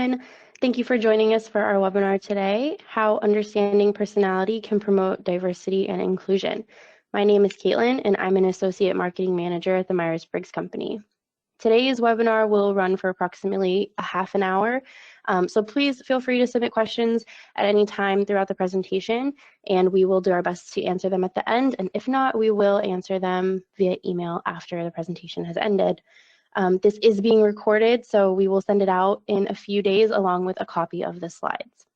everyone. Thank you for joining us for our webinar today, How Understanding Personality Can Promote Diversity and Inclusion. My name is Caitlin, and I'm an Associate Marketing Manager at the Myers-Briggs Company. Today's webinar will run for approximately a half an hour, so please feel free to submit questions at any time throughout the presentation, and we will do our best to answer them at the end, and if not, we will answer them via email after the presentation has ended. This is being recorded, so we will send it out in a few days along with a copy of the slides.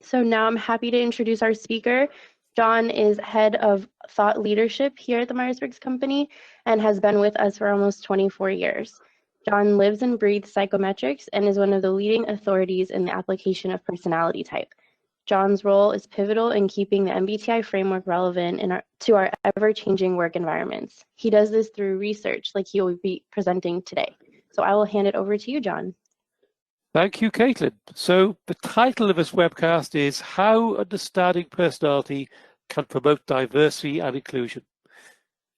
So now I'm happy to introduce our speaker. John is head of thought leadership here at the Myers-Briggs Company and has been with us for almost 24 years. John lives and breathes psychometrics and is one of the leading authorities in the application of personality type. John's role is pivotal in keeping the MBTI framework relevant to our ever-changing work environments. He does this through research like he will be presenting today. So I will hand it over to you, John. Thank you, Caitlin. So the title of this webcast is How Understanding Personality Can Promote Diversity and Inclusion.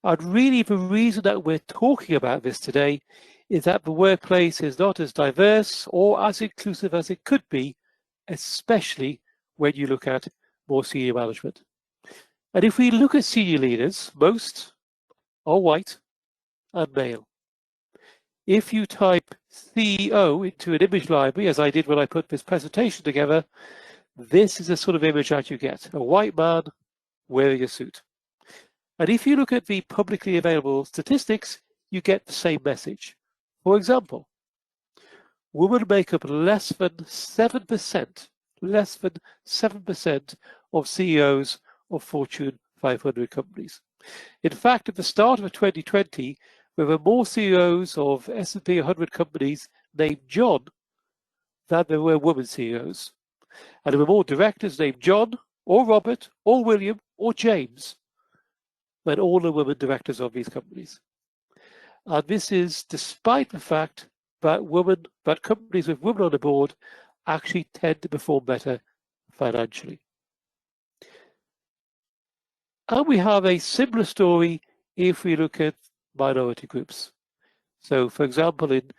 And really the reason that we're talking about this today is that the workplace is not as diverse or as inclusive as it could be, especially when you look at more senior management. And if we look at senior leaders, most are white and male. If you type CEO into an image library, as I did when I put this presentation together, this is the sort of image that you get, a white man wearing a suit. And if you look at the publicly available statistics, you get the same message. For example, women make up less than 7% of CEOs of Fortune 500 companies. In fact, at the start of 2020, there were more CEOs of S&P 100 companies named John than there were women CEOs. And there were more directors named John, or Robert, or William, or James than all the women directors of these companies. And this is despite the fact that companies with women on the board actually tend to perform better financially. And we have a similar story if we look at minority groups. So, for example, in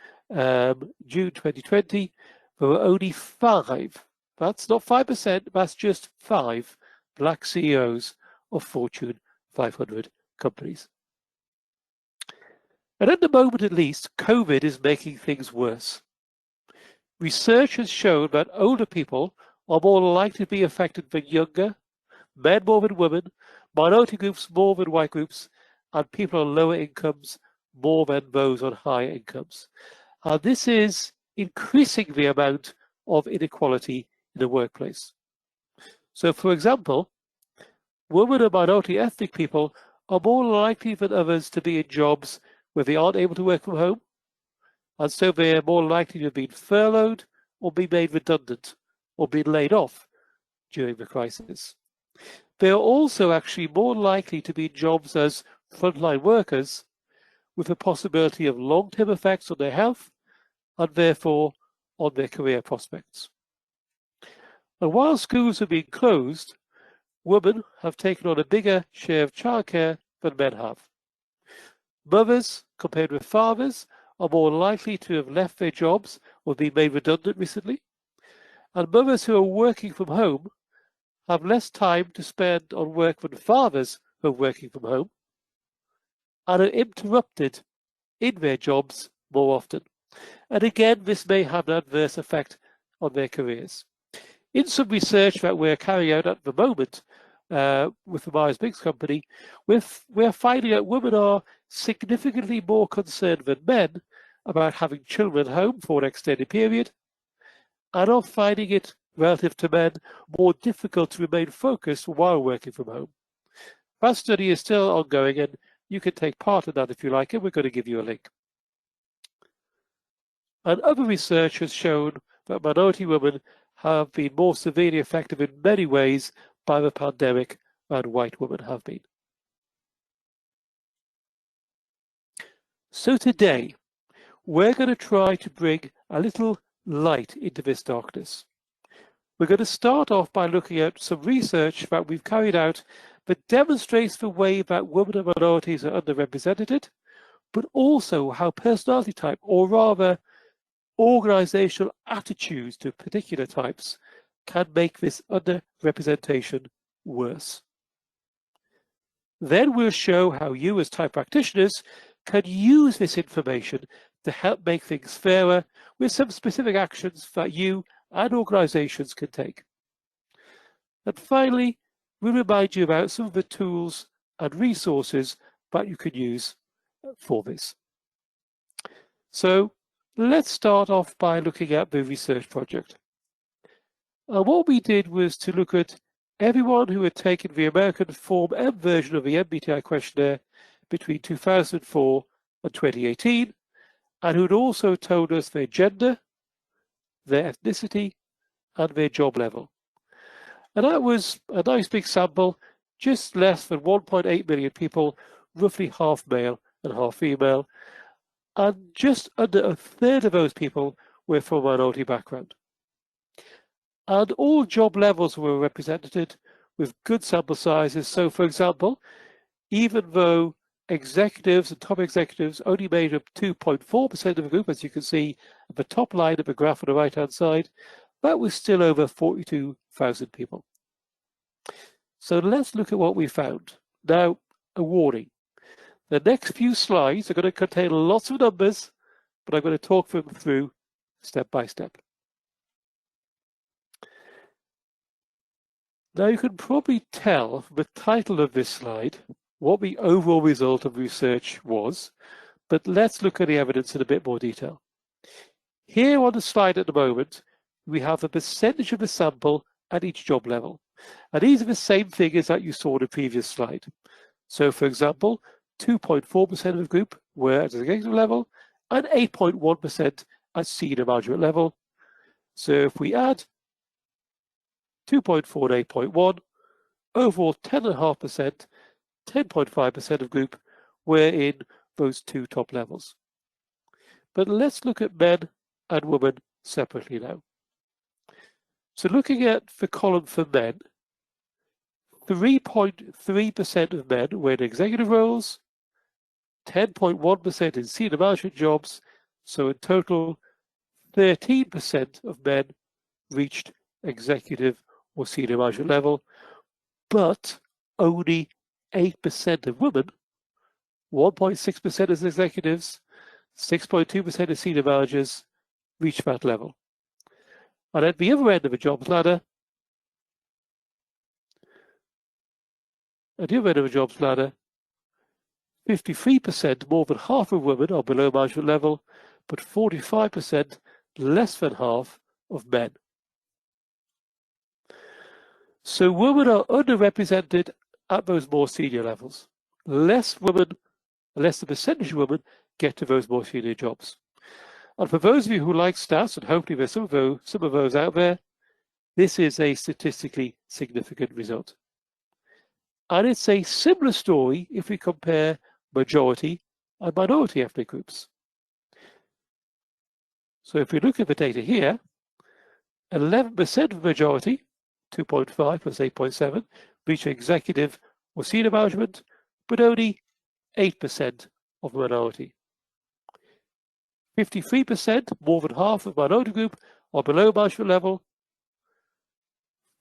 June 2020, there were only 5, that's not 5%, that's just 5 black CEOs of Fortune 500 companies. And at the moment, at least, COVID is making things worse. Research has shown that older people are more likely to be affected than younger, men more than women, minority groups more than white groups, and people on lower incomes more than those on higher incomes. This is increasing the amount of inequality in the workplace. So, for example, women and minority ethnic people are more likely than others to be in jobs where they aren't able to work from home, and so they are more likely to have been furloughed or be made redundant or been laid off during the crisis. They are also actually more likely to be in jobs as frontline workers with the possibility of long-term effects on their health and therefore on their career prospects. And while schools have been closed, women have taken on a bigger share of childcare than men have. Mothers, compared with fathers, are more likely to have left their jobs or been made redundant recently. And mothers who are working from home have less time to spend on work than fathers who are working from home and are interrupted in their jobs more often. And again, this may have an adverse effect on their careers. In some research that we're carrying out at the moment with the Myers-Briggs Company, we're finding that women are significantly more concerned than men about having children at home for an extended period, and are finding it, relative to men, more difficult to remain focused while working from home. That study is still ongoing, and you can take part in that if you like, and we're going to give you a link. And other research has shown that minority women have been more severely affected in many ways by the pandemic than white women have been. So today, we're going to try to bring a little light into this darkness. We're going to start off by looking at some research that we've carried out that demonstrates the way that women and minorities are underrepresented, but also how personality type, or rather organizational attitudes to particular types can make this underrepresentation worse. Then we'll show how you as type practitioners can use this information to help make things fairer with some specific actions that you and organizations can take. And finally, we'll remind you about some of the tools and resources that you can use for this. So let's start off by looking at the research project. What we did was to look at everyone who had taken the American Form M version of the MBTI questionnaire between 2004 and 2018, and who had also told us their gender, their ethnicity, and their job level. And that was a nice big sample, just less than 1.8 million people, roughly half male and half female, and just under a third of those people were from a minority background. And all job levels were represented with good sample sizes. So, for example, even though executives and top executives only made up 2.4% of the group, as you can see at the top line of the graph on the right-hand side, that was still over 42,000 people. So let's look at what we found. Now, a warning. The next few slides are going to contain lots of numbers, but I'm going to talk them through step by step. Now you can probably tell from the title of this slide what the overall result of research was, but let's look at the evidence in a bit more detail. Here on the slide at the moment, we have the percentage of the sample at each job level. And these are the same figures that you saw in the previous slide. So for example, 2.4% of the group were at the executive level and 8.1% at senior management level. So if we add 2.4 and 8.1, overall 10.5%, 10.5% of group were in those two top levels. But let's look at men and women separately now. So looking at the column for men, 3.3% of men were in executive roles, 10.1% in senior management jobs, so in total 13% of men reached executive or senior management level, but only 8% of women, 1.6% as executives, 6.2% as senior managers, reached that level. And at the other end of the jobs ladder, 53%, more than half of women are below management level, but 45%, less than half of men. So women are underrepresented at those more senior levels. Less the percentage of women get to those more senior jobs. And for those of you who like stats, and hopefully there's some of those out there, this is a statistically significant result. And it's a similar story if we compare majority and minority ethnic groups. So if we look at the data here, 11% of majority, 2.5 plus 8.7, reach executive or senior management, but only 8% of minority. 53%, more than half of minority group, are below management level.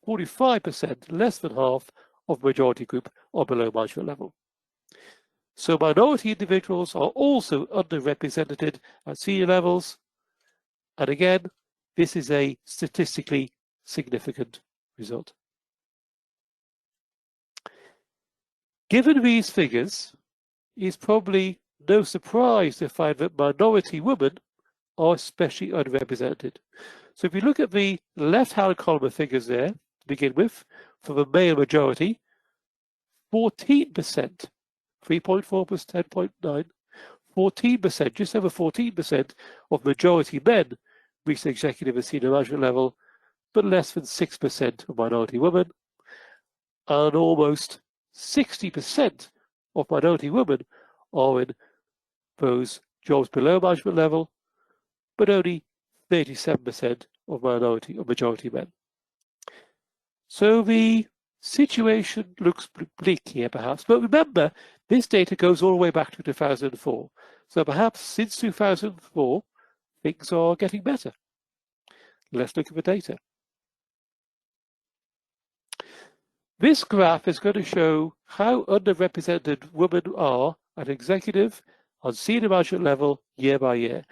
45%, less than half of majority group, are below management level. So minority individuals are also underrepresented at senior levels. And again, this is a statistically significant result. Given these figures, it's probably no surprise to find that minority women are especially underrepresented. So if you look at the left-hand column of figures there, to begin with, for the male majority, 14%, 3.4 plus 10.9, 14%, just over 14% of majority men reach the executive and senior management level, but less than 6% of minority women, and almost 60% of minority women are in those jobs below management level, but only 37% of majority men. So the situation looks bleak here, perhaps, but remember, this data goes all the way back to 2004. So perhaps since 2004, things are getting better. Let's look at the data. This graph is going to show how underrepresented women are at executive on senior management level year by year.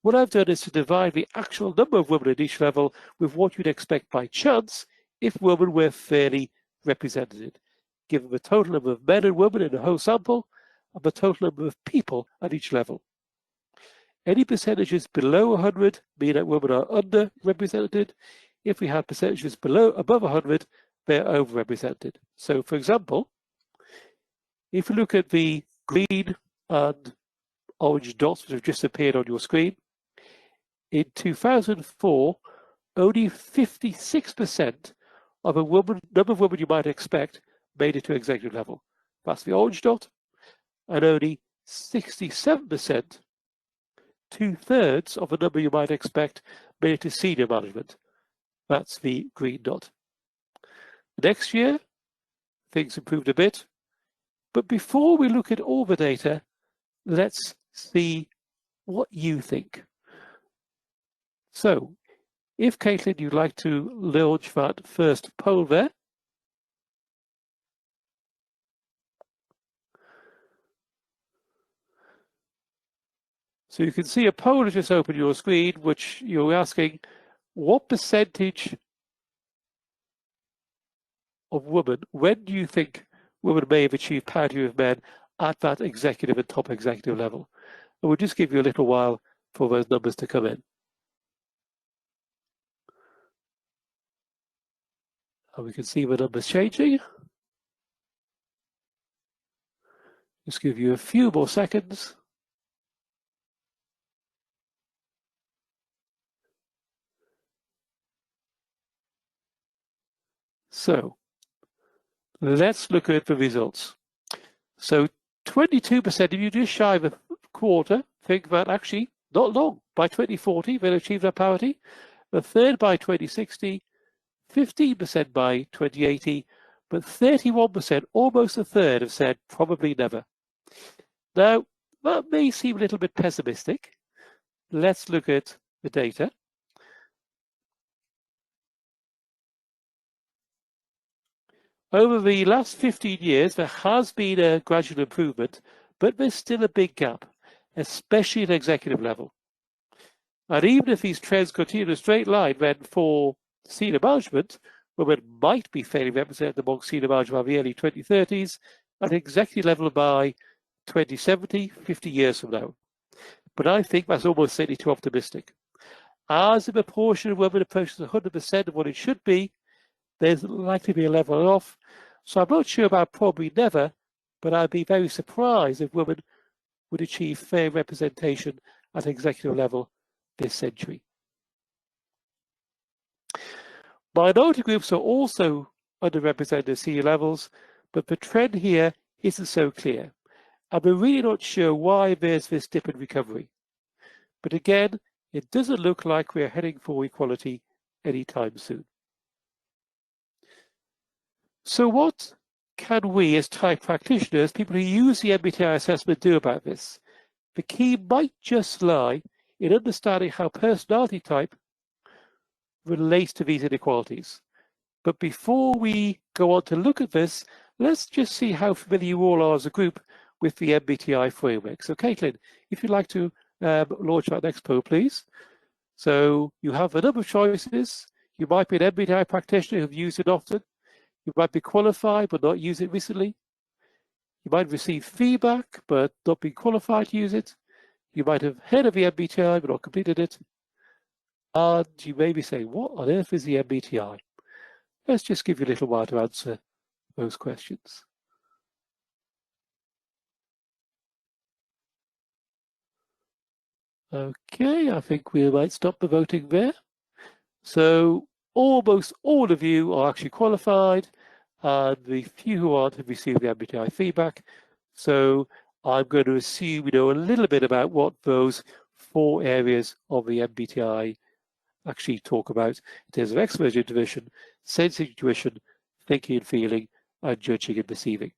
What I've done is to divide the actual number of women at each level with what you'd expect by chance if women were fairly represented. Give them a total number of men and women in the whole sample and the total number of people at each level. Any percentages below 100 mean that women are underrepresented. If we have percentages above 100, they're overrepresented. So, for example, if you look at the green and orange dots which have just appeared on your screen, in 2004, only 56% of a number of women you might expect made it to executive level. That's the orange dot, and only 67%, 2/3 of the number you might expect, made it to senior management. That's the green dot. Next year, things improved a bit, but before we look at all the data, let's see what you think. So, if Caitlin, you'd like to launch that first poll there. So you can see a poll has just opened your screen, which you're asking, what percentage of women, when do you think women may have achieved parity with men at that executive and top executive level? And we'll just give you a little while for those numbers to come in. And we can see the numbers changing. Just give you a few more seconds. So let's look at the results. So 22% of you, just shy of a quarter, think that actually not long, by 2040 they'll achieve that parity, a third by 2060, 15% by 2080, but 31%, almost a third, have said probably never. Now, that may seem a little bit pessimistic. Let's look at the data. Over the last 15 years, there has been a gradual improvement, but there's still a big gap, especially at executive level. And even if these trends continue in a straight line, then for senior management, women might be fairly represented among senior management by the early 2030s, at executive level by 2070, 50 years from now. But I think that's almost certainly too optimistic. As the proportion of women approaches 100% of what it should be, there's likely to be a level off. So I'm not sure about probably never, but I'd be very surprised if women would achieve fair representation at executive level this century. Minority groups are also underrepresented at senior levels, but the trend here isn't so clear. And we're really not sure why there's this dip in recovery. But again, it doesn't look like we're heading for equality anytime soon. So what can we as type practitioners, people who use the MBTI assessment, do about this? The key might just lie in understanding how personality type relates to these inequalities. But before we go on to look at this, let's just see how familiar you all are as a group with the MBTI framework. So Caitlin, if you'd like to launch that next poll, please. So you have a number of choices. You might be an MBTI practitioner who've used it often. You might be qualified but not use it recently. You might receive feedback but not be qualified to use it. You might have heard of the MBTI but not completed it. And you may be saying, what on earth is the MBTI? Let's just give you a little while to answer those questions. Okay, I think we might stop the voting there. So almost all of you are actually qualified, and the few who aren't have received the MBTI feedback. So I'm going to assume we know a little bit about what those 4 areas of the MBTI actually talk about in terms of expert intuition, sensing intuition, thinking and feeling, and judging and perceiving.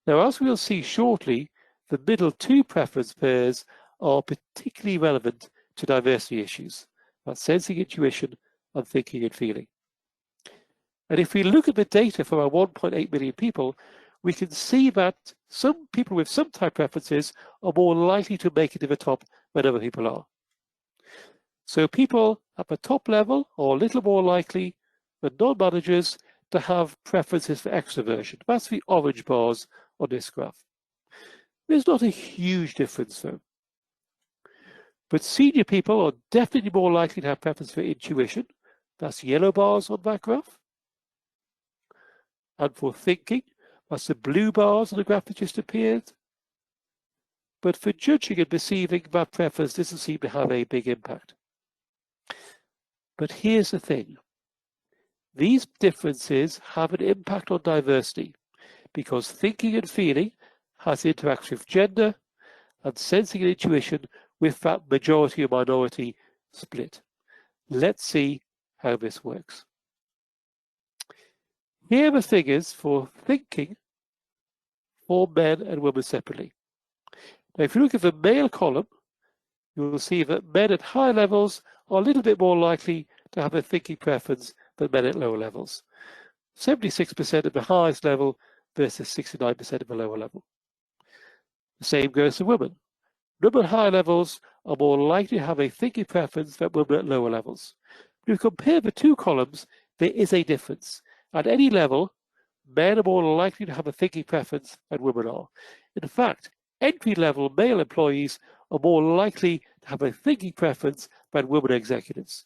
Now, as we'll see shortly, the middle 2 preference pairs are particularly relevant to diversity issues, about sensing, intuition, and thinking and feeling. And if we look at the data from our 1.8 million people, we can see that some people with some type preferences are more likely to make it to the top than other people are. So people at the top level are a little more likely than non-managers to have preferences for extroversion. That's the orange bars on this graph. There's not a huge difference though. But senior people are definitely more likely to have preference for intuition. That's yellow bars on that graph. And for thinking, that's the blue bars on the graph that just appeared. But for judging and perceiving, that preference doesn't seem to have a big impact. But here's the thing. These differences have an impact on diversity because thinking and feeling has interaction with gender and sensing and intuition with that majority or minority split. Let's see how this works. Here are the figures for thinking for men and women separately. Now, if you look at the male column, you will see that men at high levels are a little bit more likely to have a thinking preference than men at lower levels. 76% at the highest level versus 69% at the lower level. The same goes for women. Women at high levels are more likely to have a thinking preference than women at lower levels. If you compare the two columns, there is a difference. At any level, men are more likely to have a thinking preference than women are. In fact, entry-level male employees are more likely to have a thinking preference than women executives.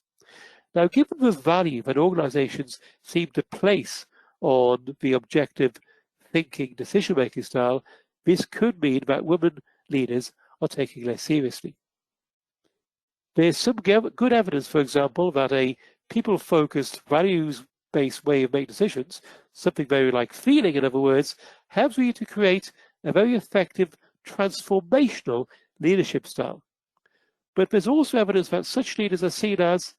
Now, given the value that organizations seem to place on the objective thinking decision-making style, this could mean that women leaders are taken less seriously. There's some good evidence, for example, that a people-focused, values-based way of making decisions, something very like feeling, in other words, helps you to create a very effective transformational leadership style. But there's also evidence that such leaders are seen as,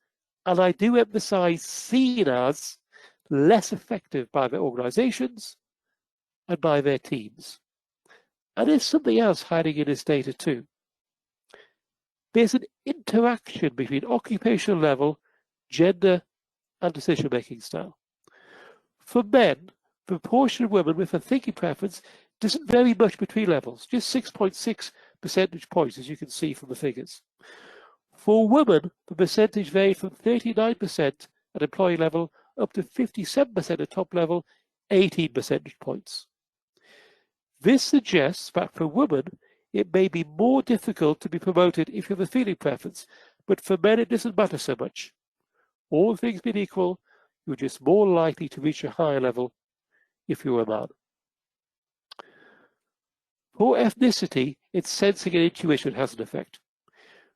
and I do emphasize seen as, less effective by their organizations and by their teams. And there's something else hiding in this data too. There's an interaction between occupational level, gender, and decision-making style. For men, the proportion of women with a thinking preference doesn't vary much between levels, just 6.6 percentage points, as you can see from the figures. For women, the percentage varied from 39% at employee level up to 57% at top level, 18 percentage points. This suggests that for women, it may be more difficult to be promoted if you have a feeling preference, but for men it doesn't matter so much. All things being equal, you're just more likely to reach a higher level if you're a man. For ethnicity, its sensing and intuition has an effect.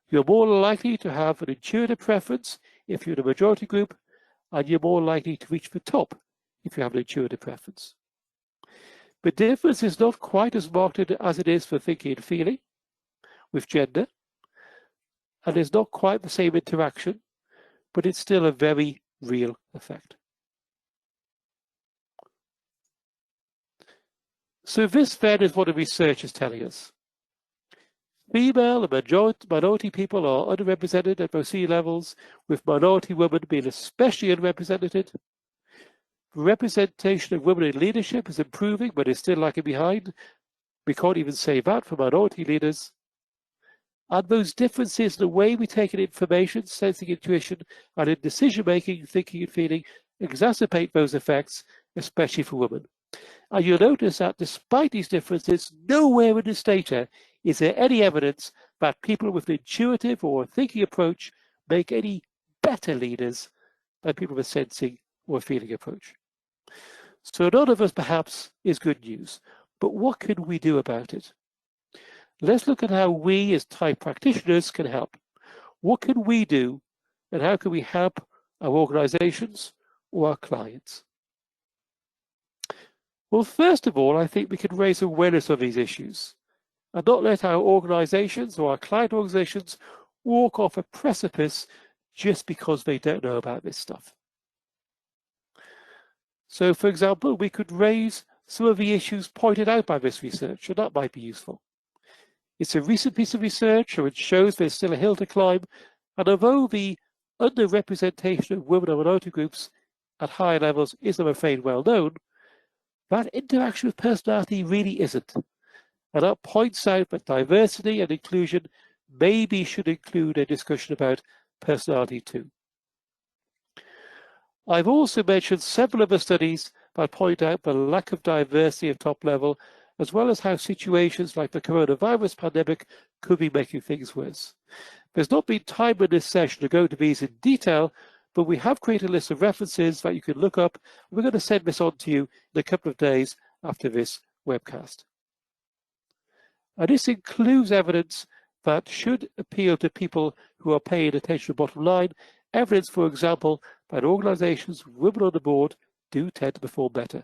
You're more likely to have an intuitive preference if you're in a majority group, and you're more likely to reach the top if you have an intuitive preference. The difference is not quite as marked as it is for thinking and feeling with gender, and there's not quite the same interaction, but it's still a very real effect. So this then is what the research is telling us. Female and minority people are underrepresented at both senior levels, with minority women being especially underrepresented. Representation of women in leadership is improving, but is still lagging behind. We can't even say that for minority leaders. And those differences in the way we take in information, sensing, intuition, and in decision-making, thinking and feeling exacerbate those effects, especially for women. And you'll notice that despite these differences, nowhere in this data is there any evidence that people with an intuitive or thinking approach make any better leaders than people with a sensing or a feeling approach. So none of us perhaps is good news, but what can we do about it? Let's look at how we as type practitioners can help. What can we do, and how can we help our organizations or our clients? Well, first of all, I think we can raise awareness of these issues and not let our organizations or our client organizations walk off a precipice just because they don't know about this stuff. So, for example, we could raise some of the issues pointed out by this research, and that might be useful. It's a recent piece of research, so it shows there's still a hill to climb, and although the underrepresentation of women and minority groups at higher levels is, I'm afraid, well known, that interaction with personality really isn't. And that points out that diversity and inclusion maybe should include a discussion about personality too. I've also mentioned several other studies that point out the lack of diversity at top level, as well as how situations like the coronavirus pandemic could be making things worse. There's not been time in this session to go into these in detail, but we have created a list of references that you can look up. We're going to send this on to you in a couple of days after this webcast. And this includes evidence that should appeal to people who are paying attention to the bottom line. Evidence, for example, that organizations with women on the board do tend to perform better.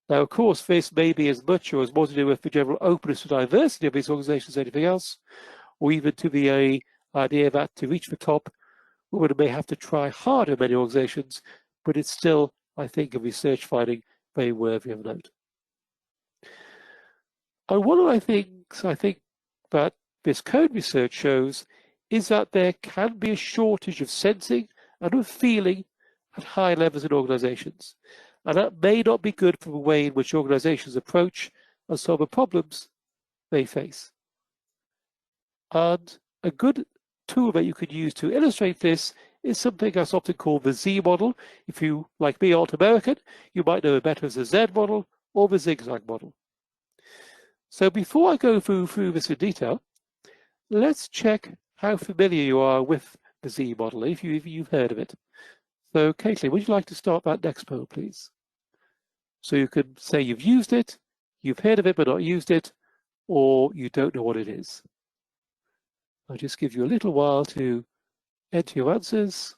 Now, of course, this may be as much or as more to do with the general openness to diversity of these organizations as anything else, or even to the idea that to reach the top, women may have to try harder in many organizations, but it's still, I think, a research finding very worthy of note. And one of the things I think that this current research shows is that there can be a shortage of sensing and of feeling at high levels in organizations. And that may not be good for the way in which organizations approach and solve the problems they face. And a good tool that you could use to illustrate this is something that's often called the Z model. If you, like me, aren't American, you might know it better as the Z model or the zigzag model. So before I go through this in detail, let's check how familiar you are with the Z model, if you've heard of it. So Caitlin, would you like to start that next poll, please? So you can say you've used it, you've heard of it but not used it, or you don't know what it is. I'll just give you a little while to enter your answers.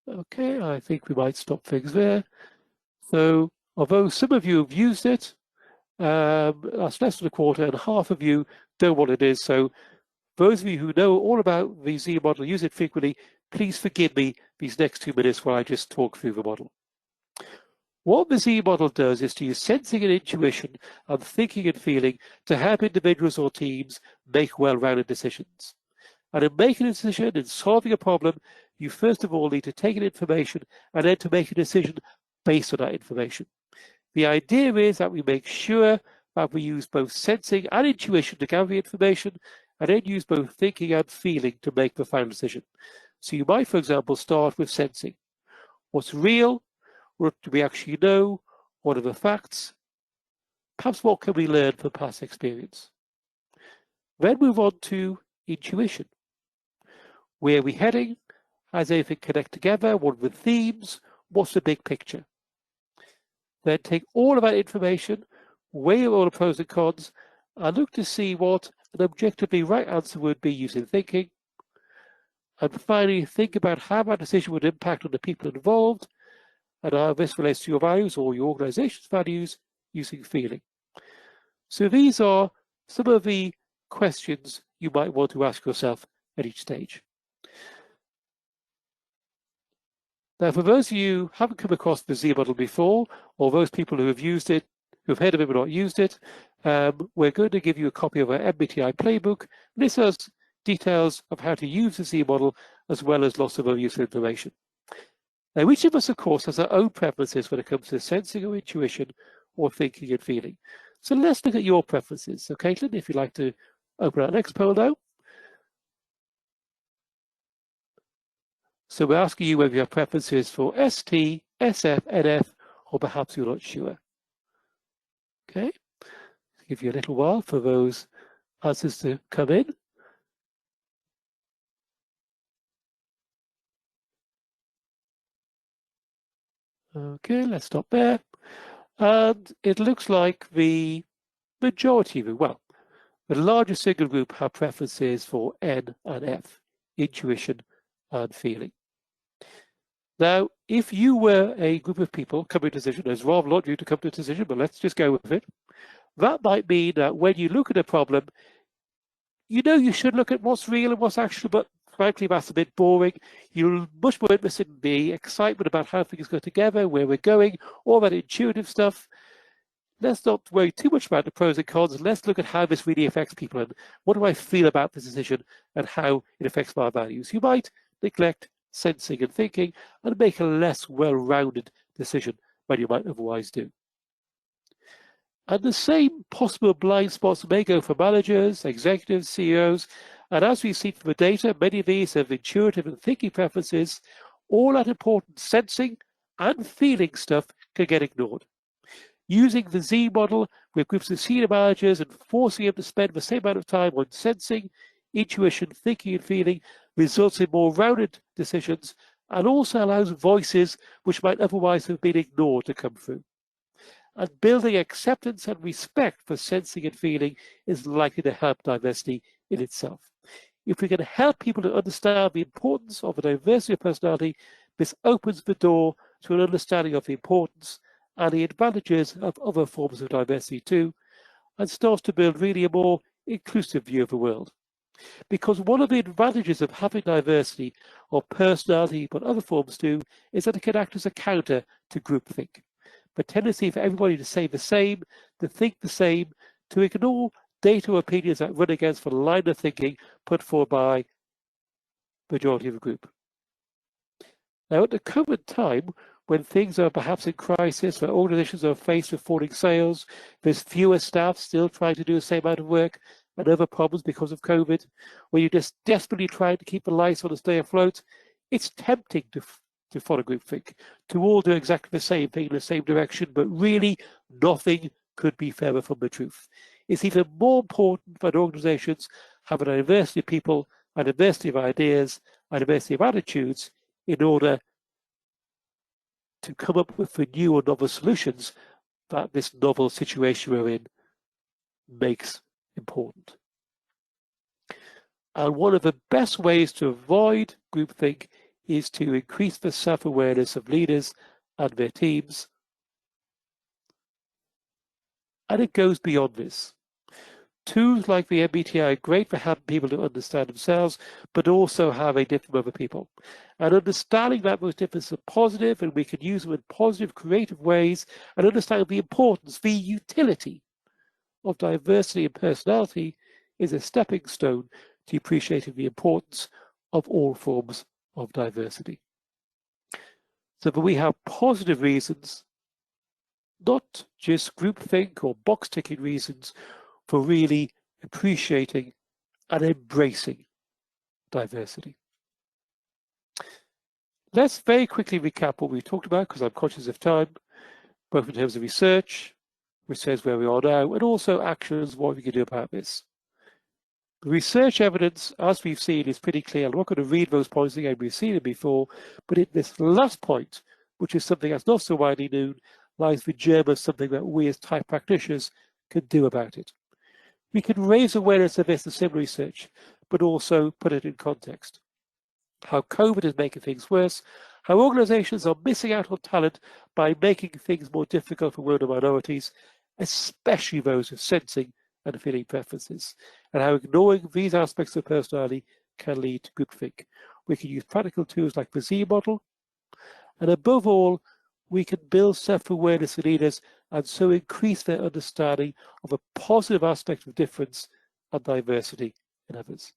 Okay, I think we might stop things there. So although some of you have used it, that's less than a quarter, and half of you don't know what it is. So those of you who know all about the Z model, use it frequently, please forgive me these next 2 minutes while I just talk through the model. What the Z model does is to use sensing and intuition and thinking and feeling to help individuals or teams make well-rounded decisions. And in making a decision, in solving a problem, you first of all need to take in information and then to make a decision based on that information. The idea is that we make sure that we use both sensing and intuition to gather the information and then use both thinking and feeling to make the final decision. So you might, for example, start with sensing. What's real? What do we actually know? What are the facts? Perhaps what can we learn from past experience? Then move on to intuition. Where are we heading? How's everything connect together? What are the themes? What's the big picture? Then take all of that information, weigh all the pros and cons, and look to see what an objectively right answer would be using thinking. And finally, think about how that decision would impact on the people involved and how this relates to your values or your organization's values using feeling. So these are some of the questions you might want to ask yourself at each stage. Now, for those of you who haven't come across the Z model before, or those people who have used it, who've heard of it but not used it, we're going to give you a copy of our MBTI playbook. This has details of how to use the Z model, as well as lots of other useful information. Now, each of us, of course, has our own preferences when it comes to sensing or intuition or thinking and feeling. So let's look at your preferences. So Caitlin, if you'd like to open our next poll now. So we're asking you whether you have preferences for ST, SF, NF, or perhaps you're not sure. Okay, give you a little while for those answers to come in. Okay, let's stop there. And it looks like the majority of you, well, the largest single group have preferences for N and F, intuition and feeling. Now, if you were a group of people coming to a decision, there's rather a lot of you to come to a decision, but let's just go with it. That might mean that when you look at a problem, you know you should look at what's real and what's actionable, but frankly, that's a bit boring. You're much more interested in the excitement about how things go together, where we're going, all that intuitive stuff. let's not worry too much about the pros and cons. Let's look at how this really affects people and what do I feel about this decision and how it affects my values. You might neglect sensing and thinking and make a less well-rounded decision than you might otherwise do. And the same possible blind spots may go for managers, executives, CEOs, and as we've seen from the data, many of these have intuitive and thinking preferences. All that important sensing and feeling stuff can get ignored. Using the Z model with groups of senior managers and forcing them to spend the same amount of time on sensing, intuition, thinking and feeling results in more rounded decisions and also allows voices which might otherwise have been ignored to come through. And building acceptance and respect for sensing and feeling is likely to help diversity in itself. If we can help people to understand the importance of a diversity of personality, this opens the door to an understanding of the importance and the advantages of other forms of diversity too, and starts to build really a more inclusive view of the world. Because one of the advantages of having diversity or personality, but other forms too, is that it can act as a counter to groupthink. The tendency for everybody to say the same, to think the same, to ignore data or opinions that run against the line of thinking put forward by the majority of the group. Now, at the current time, when things are perhaps in crisis, where organizations are faced with falling sales, there's fewer staff still trying to do the same amount of work, and other problems because of COVID, where you're just desperately trying to keep the lights on and stay afloat, it's tempting to follow groupthink, to all do exactly the same thing in the same direction, but really nothing could be further from the truth. It's even more important that organizations have a diversity of people, a diversity of ideas, a diversity of attitudes in order to come up with the new or novel solutions that this novel situation we're in makes important. And one of the best ways to avoid groupthink is to increase the self-awareness of leaders and their teams. And it goes beyond this. Tools like the MBTI are great for helping people to understand themselves, but also how they differ from other people. And understanding that those differences are positive and we can use them in positive, creative ways, and understanding the importance, the utility of diversity and personality is a stepping stone to appreciating the importance of all forms of diversity. So that we have positive reasons, not just groupthink or box-ticking reasons, for really appreciating and embracing diversity. Let's very quickly recap what we've talked about, because I'm conscious of time, both in terms of research, which says where we are now, and also actions, what we can do about this. The research evidence, as we've seen, is pretty clear. I'm not going to read those points again, we've seen it before, but in this last point, which is something that's not so widely known, lies the germ of something that we as type practitioners can do about it. We can raise awareness of this in similar research, but also put it in context. How COVID is making things worse, how organizations are missing out on talent by making things more difficult for women and minorities, especially those with sensing and feeling preferences, and how ignoring these aspects of personality can lead to groupthink. We can use practical tools like the Z model, and above all, we can build self-awareness in leaders and so increase their understanding of a positive aspect of difference and diversity in others.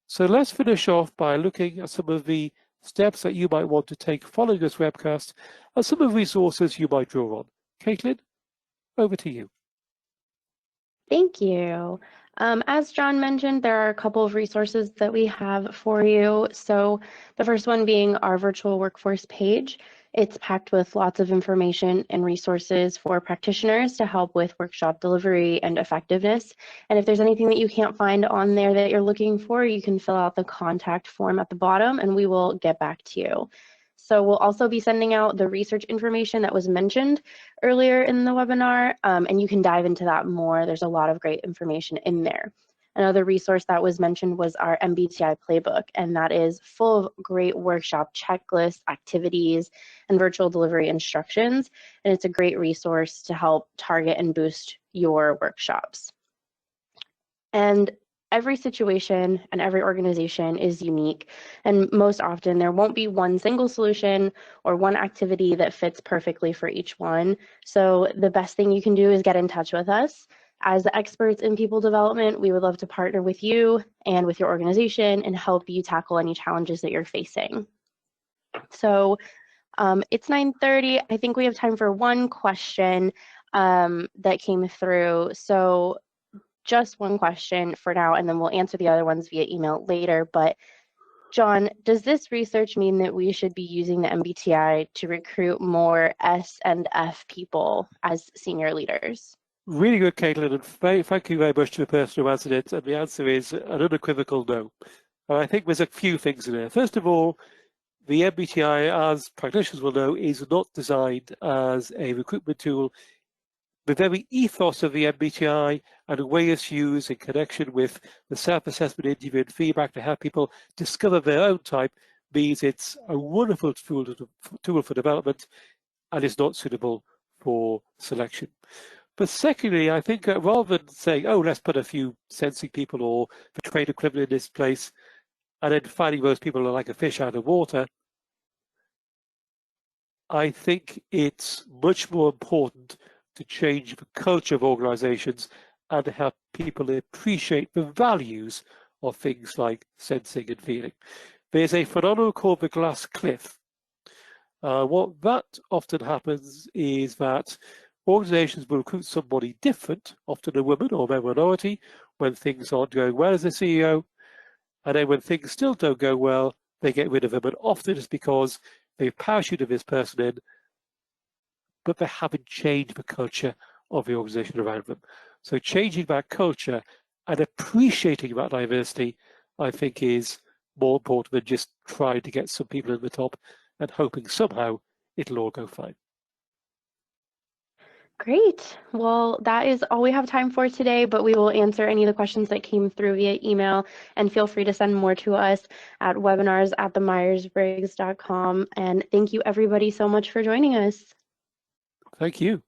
So let's finish off by looking at some of the steps that you might want to take following this webcast and some of the resources you might draw on. Caitlin, over to you. Thank you. As John mentioned, there are a couple of resources that we have for you. So the first one being our virtual workforce page. It's packed with lots of information and resources for practitioners to help with workshop delivery and effectiveness. And if there's anything that you can't find on there that you're looking for, you can fill out the contact form at the bottom and we will get back to you. So we'll also be sending out the research information that was mentioned earlier in the webinar, and you can dive into that more. There's a lot of great information in there. Another resource that was mentioned was our MBTI playbook, and that is full of great workshop checklists, activities, and virtual delivery instructions. And it's a great resource to help target and boost your workshops. And every situation and every organization is unique, and most often there won't be one single solution or one activity that fits perfectly for each one. So the best thing you can do is get in touch with us. As the experts in people development, we would love to partner with you and with your organization and help you tackle any challenges that you're facing. So it's 9:30. I think we have time for one question that came through. So just one question for now, and then we'll answer the other ones via email later. But John, does this research mean that we should be using the MBTI to recruit more S and F people as senior leaders? Really good, Caitlin, and thank you very much to the person who answered it. And the answer is an unequivocal no. And I think there's a few things in there. First of all, the MBTI, as practitioners will know, is not designed as a recruitment tool. The very ethos of the MBTI and the way it's used in connection with the self-assessment interview and feedback to help people discover their own type means it's a wonderful tool for development and is not suitable for selection. But secondly, I think rather than saying, oh, let's put a few sensing people or the trade equivalent in this place, and then finding those people are like a fish out of water, I think it's much more important to change the culture of organizations and to help people appreciate the values of things like sensing and feeling. There's a phenomenon called the glass cliff. What that often happens is that organizations will recruit somebody different, often a woman or a minority, when things aren't going well as a CEO, and then when things still don't go well, they get rid of them. And often it's because they've parachuted this person in, but they haven't changed the culture of the organization around them. So changing that culture and appreciating that diversity, I think, is more important than just trying to get some people at the top and hoping somehow it'll all go fine. Great. Well, that is all we have time for today, but we will answer any of the questions that came through via email, and feel free to send more to us at webinars@themyersbriggs.com. And thank you everybody so much for joining us. Thank you.